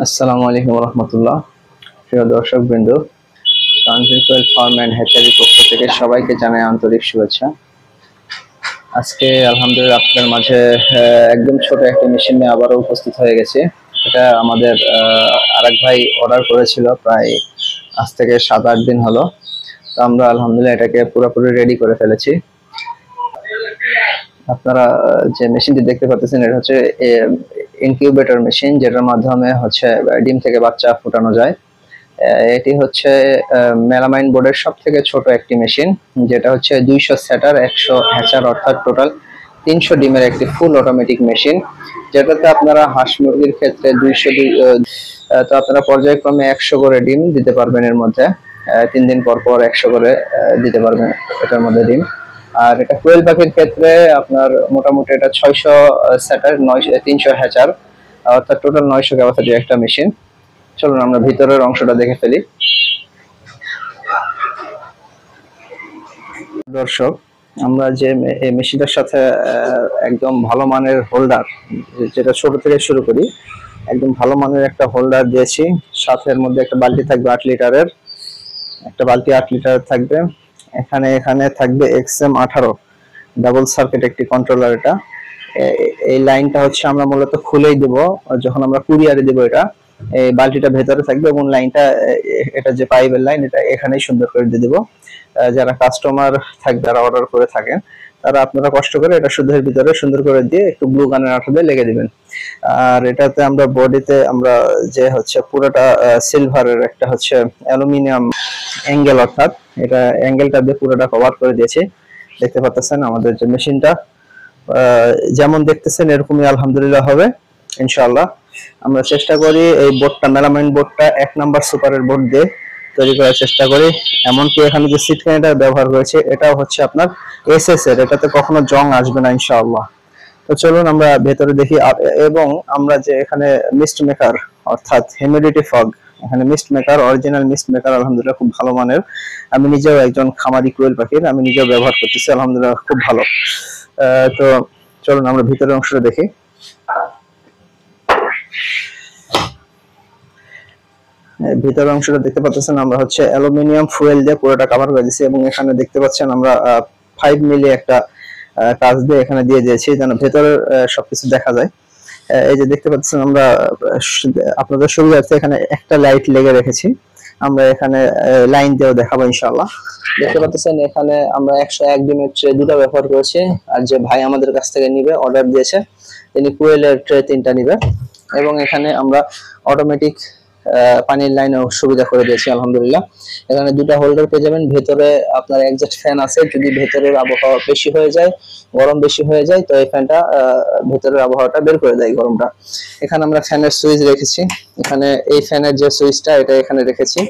আসসালামু আলাইকুম রহমতুল্লাহ। প্রিয় দর্শক বৃন্দ, তানভীর কোয়েল ফার্ম অ্যান্ড হ্যাচারির পক্ষ থেকে সবাইকে জানাই আন্তরিক শুভেচ্ছা। আজকে আলহামদুলিল্লাহ আপনাদের মাঝে একদম ছোট একটা মেশিন নিয়ে আবারও উপস্থিত হয়ে গেছে। এটা আমাদের আরেক ভাই অর্ডার করেছিল প্রায় আজ থেকে 7-8 দিন হলো। তো আমরা আলহামদুলিল্লাহ এটাকে পুরোপুরি রেডি করে ফেলেছি। আপনারা যে মেশিনটি দেখতে পাচ্ছেন এটা হচ্ছে ইনকিউবেটর মেশিন, যেটার মাধ্যমে হচ্ছে ডিম থেকে বাচ্চা ফোটানো যায়। এটি হচ্ছে মেলামাইন বোর্ডের সব থেকে ছোট একটি মেশিন, যেটা হচ্ছে 200 সেটার 100 হ্যাচার, অর্থাৎ টোটাল 300 ডিমের একটি ফুল অটোমেটিক মেশিন, যেটাতে আপনারা হাঁস মুরগির ক্ষেত্রে 200 তো আপনারা পর্যায়ক্রমে 100 করে ডিম দিতে পারবেন। এর মধ্যে 3 দিন পর পর 100 করে দিতে পারবেন এটার মধ্যে ডিম। আর এটা কোয়েল পাখির ক্ষেত্রে আপনার মোটামুটি এটা 600 সেটার 300 হ্যাচার, অর্থাৎ টোটাল 900 ক্যাপাসিটির একটা মেশিন। চলুন আমরা ভিতরের অংশটা দেখে ফেলি। দর্শক, আমরা যে এই মেশিনটার সাথে একদম ভালো মানের হোল্ডার, যেটা ছোট থেকে শুরু করি, একদম ভালো মানের একটা হোল্ডার দিয়েছি। সাথে এর মধ্যে একটা বালতি থাকবে 8 লিটারের, একটা বালতি 8 লিটারের থাকবে। এখানে থাকবে XM18 ডাবল সার্কিট একটি কন্ট্রোলার। এটা এই লাইনটা হচ্ছে আমরা মূলত খুলেই দেব যখন আমরা কুরিয়ারে দেব। এটা এই বালতিটা ভেতরে থাকবে এবং লাইনটা, এটা যে পাইপের লাইন, এটা এখানেই সুন্দর করে দিয়ে দেবো। যারা কাস্টমার থাকবে, যারা অর্ডার করে থাকেন, তারা আপনারা কষ্ট করে এটা শুদ্ধের ভিতরে সুন্দর করে দিয়ে একটু গ্লু গানের আঠা দিয়ে লেগে দিবেন। আর এটাতে আমরা বডিতে আমরা যে হচ্ছে পুরোটা সিলভারের একটা হচ্ছে অ্যালুমিনিয়াম অ্যাঙ্গেল, অর্থাৎ এটা অ্যাঙ্গেলটা দিয়ে পুরোটা কভার করে দিয়েছি। দেখতে পাচ্ছেন আমাদের যে মেশিনটা যেমন দেখতেছেন এরকমই আলহামদুলিল্লাহ হবে ইনশাআল্লাহ। আমরা চেষ্টা করি এই বোর্ডটা, মেলামাইন বোর্ডটা 1 নাম্বার সুপারের বোর্ড দিয়ে তৈরি করার চেষ্টা করি। এমনকি এখানে যে সিট ক্যানেটার ব্যবহার করেছে এটাও হচ্ছে আপনার SS এর, এটাতে কখনো জং আসবে না ইনশাআল্লাহ। তো চলুন আমরা ভেতরে দেখি। এবং আমরা যে এখানে মিস্ট মেকার, অর্থাৎ হিউমিডিটি ফগ, এখানে mist maker, original mist maker আলহামদুলিল্লাহ খুব ভালো মানের। আমি নিজেও একজন খামারি কোয়েল পাখির, আমি নিজেও ব্যবহার করতেছি, আলহামদুলিল্লাহ খুব ভালো। তো চলুন আমরা ভিতরের অংশটা দেখি। ভিতরের অংশটা দেখতে পাচ্ছেন আমরা হচ্ছে অ্যালুমিনিয়াম ফুয়েল দিয়ে পুরোটা কভার করে দিয়েছি, এবং এখানে দেখতে পাচ্ছেন আমরা 5 মিলি একটা কাজ দিয়ে এখানে দিয়ে দিয়েছি যেন ভেতরের সবকিছু দেখা যায়। এই যে দেখতে পাচ্ছেন আমরা আপনাদের সুবিধার্থে এখানে একটা লাইট লেগে রেখেছি। আমরা এখানে লাইন দিয়েও দেখাবো ইনশাআল্লাহ। দেখতে পাচ্ছেন এখানে আমরা 101 ডিমের ট্রে দুটো ব্যবহার করেছি। আর যে ভাই আমাদের কাছ থেকে নিবে, অর্ডার দিয়েছে, তিনি কোয়েলের ট্রে 3টা নিবে। এবং এখানে আমরা অটোমেটিক পানির লাইনও সুবিধা করে দিয়েছি আলহামদুলিল্লাহ। এখানে দুটো হোল্ডার পেয়ে যাবেন। ভেতরে আপনার একজাস্ট ফ্যান আছে, যদি ভেতরের আবহাওয়া বেশি হয়ে যায়, গরম বেশি হয়ে যায়, তো এই ফ্যানটা ভেতরের আবহাওয়াটা বের করে দেয়, গরমটা। এখানে আমরা ফ্যানের সুইচ রেখেছি। এখানে এই ফ্যানের যে সুইচটা, এটা এখানে রেখেছি।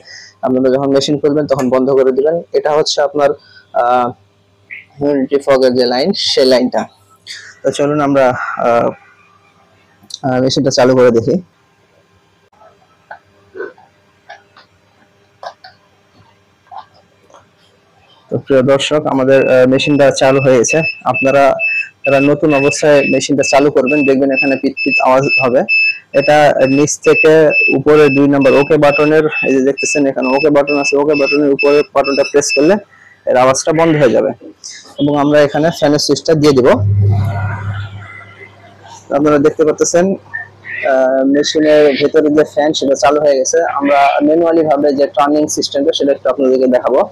আপনারা যখন মেশিন খুলবেন তখন বন্ধ করে দিবেন। এটা হচ্ছে আপনার হিউমিডিটি ফগের যে লাইন, সেই লাইনটা। তো চলুন আমরা মেশিনটা চালু করে দেখি। তো প্রিয় দর্শক, আমাদের মেশিনটা চালু হয়েছে। আপনারা যারা নতুন অবস্থায় মেশিনটা চালু করবেন, দেখবেন এখানে পিট আওয়াজ হবে। এটা নিচ থেকে উপরে 2 নাম্বার ওকে বাটনের, এই যে দেখতেছেন এখানে ওকে বাটন আছে, ওকে বাটনের উপরে বাটনটা প্রেস করলে এর আওয়াজটা বন্ধ হয়ে যাবে। এবং আমরা এখানে ফ্যানের সুইচটা দিয়ে দিব। আপনারা দেখতে পাচ্ছেন মেশিনের ভেতরে যে ফ্যান, সেটা চালু হয়ে গেছে। আমরা ম্যানুয়ালি ভাবে যে টার্নিং সিস্টেমটা, সেটা একটু আপনাদেরকে দেখাবো।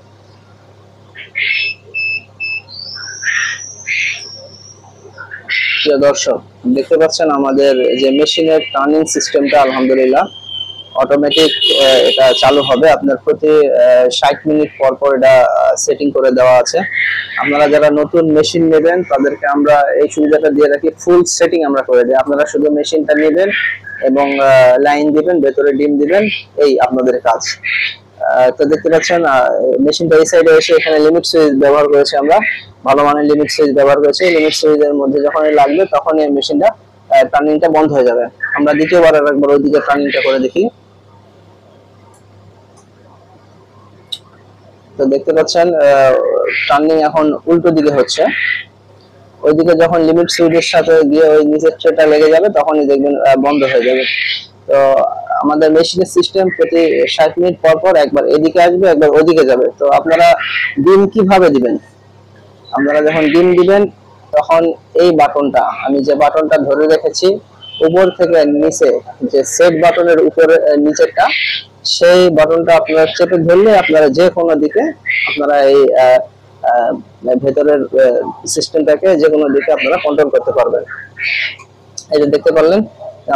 প্রিয় দর্শক, দেখতে পাচ্ছেন আমাদের যে মেশিনের টার্নিং সিস্টেমটা আলহামদুলিল্লাহ অটোমেটিক এটা চালু হবে। আপনার প্রতি 60 মিনিট পর পর এটা সেটিং করে দেওয়া আছে। আপনারা যারা নতুন মেশিন নেবেন তাদেরকে আমরা এই সুবিধাটা দিয়ে রাখি, ফুল সেটিং আমরা করে দিই। আপনারা শুধু মেশিনটা নেবেন এবং লাইন দিবেন, ভেতরে ডিম দিবেন, এই আপনাদের কাজ। তো দেখতে পাচ্ছেন মেশিনটা এই সাইডে এসে এখানে লিমিট সুইচ ব্যবহার করেছি আমরা, ভালো মানের লিমিট সুইচ ব্যবহার করেছি। লিমিট সুইচের মধ্যে যখন লাগবে তখন এই মেশিনটা টার্নিংটা বন্ধ হয়ে যাবে। আমরা দ্বিতীয়বার একবার ওইদিকে টার্নিংটা করে দেখি। তো দেখতে পাচ্ছেন টার্নিং এখন উল্টো দিকে হচ্ছে। ওইদিকে যখন লিমিট সুইচের সাথে গিয়ে ওই নিচের ট্রেটা লেগে যাবে তখনই দেখবেন বন্ধ হয়ে যাবে। তো আমাদের মেশিনের সিস্টেম প্রতি 60 মিনিট পর পর একবার এদিকে আসবে একবার ওদিকে যাবে। তো আপনারা ডিম কিভাবে দিবেন? আপনারা যখন ডিম দিবেন তখন এই বাটনটা, আমি যে বাটনটা ধরে রেখেছি উপর থেকে নিচে, যে সেট বাটনের উপরে নিচেরটা, সেই বাটনটা আপনারা চেপে ধরলে আপনারা যে কোনো দিকে আপনারা এই ভেতরের সিস্টেমটাকে যে কোনো দিকে আপনারা কন্ট্রোল করতে পারবেন। এই যে দেখতে পারলেন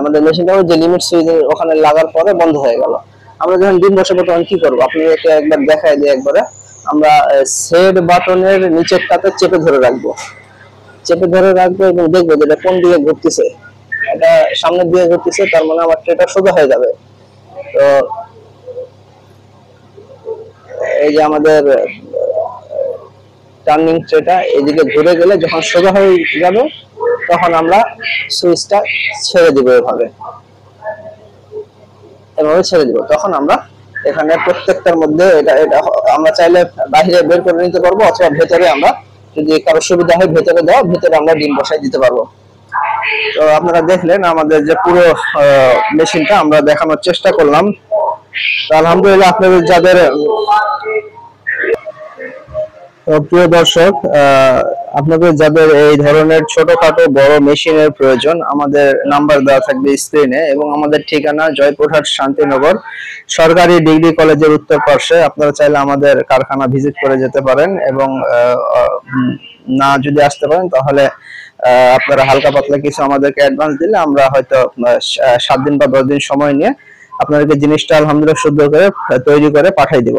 আমাদের মেশিনটাও যে লিমিট সুইচ ওখানে লাগার পরে বন্ধ হয়ে গেল। আমরা যখন ডিম বসাবো তখন কি করবো আপনাদেরকে একবার দেখাই দিই। একবারে আমরা সেট বাটনের নিচেরটাতে চেপে ধরে রাখবো এবং দেখবো যে এটা কোন দিকে ঘুরতেছে। এটা সামনের দিকে ঘুরতেছে, তার মানে আমার ট্রেটা সোজা হয়ে যাবে। তো এই যে আমাদের টার্নিং ট্রেটা এদিকে ঘুরে গেলে যখন সোজা হয়ে যাবে তখন আমরা সুইচটা ছেড়ে দিব, এভাবে ছেড়ে দিব। তখন আমরা এখানে প্রত্যেকটার মধ্যে এটা আমরা চাইলে বাইরে বের করে নিতে পারবো, অথবা ভেতরে আমরা যদি কারো সুবিধা হয় ভেতরে ভেতরে আমরা ডিম বসাই দিতে পারবো। তো আপনারা দেখলেন আমাদের যে পুরো মেশিনটা আমরা দেখানোর চেষ্টা করলাম। আলহামদুলিল্লাহ, আপনাদের যাদের প্রিয় দর্শক, আপনাদের যাদের এই ধরনের ছোটখাটো বড় মেশিনের প্রয়োজন, আমাদের নাম্বার দেওয়া থাকবে স্ক্রিনে, এবং আমাদের ঠিকানা জয়পুরহাট শান্তিনগর সরকারি ডিগ্রি কলেজের উত্তর পার্শ্বে। আপনারা চাইলে আমাদের কারখানা ভিজিট করে যেতে পারেন, এবং না যদি আসতে পারেন তাহলে আপনারা হালকা পাতলা কিছু আমাদেরকে অ্যাডভান্স দিলে আমরা হয়তো 7 দিন বা 10 দিন সময় নিয়ে আপনাদেরকে জিনিসটা আলহামদুলিল্লাহ শুদ্ধ করে তৈরি করে পাঠিয়ে দিব।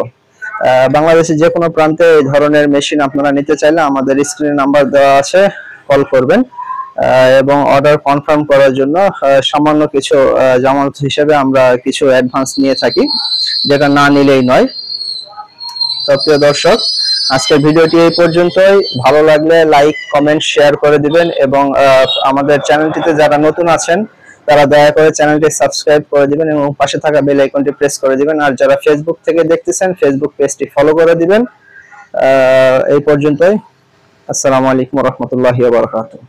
বাংলাদেশের যে কোনো প্রান্তে এই ধরনের মেশিন আপনারা নিতে চাইলে আমাদের স্ক্রিনে নাম্বার দেওয়া আছে, কল করবেন। এবং অর্ডার কনফার্ম করার জন্য সামান্য কিছু জামানত হিসেবে আমরা কিছু অ্যাডভান্স নিয়ে থাকি, যেটা না নিলেই নয়। তো প্রিয় দর্শক, আজকের ভিডিওটি এই পর্যন্তই। ভালো লাগলে লাইক, কমেন্ট, শেয়ার করে দিবেন, এবং আমাদের চ্যানেলটিতে যারা নতুন আছেন তারা দয়া করে চ্যানেলটি সাবস্ক্রাইব করে দিবেন এবং পাশে থাকা বেল আইকনটি প্রেস করে দিবেন। আর যারা ফেসবুক থেকে দেখতেছেন ফেসবুক পেজটি ফলো করে দিবেন। এই পর্যন্তই। আসসালামু আলাইকুম ওয়া রাহমাতুল্লাহি ওয়া বারাকাতুহু।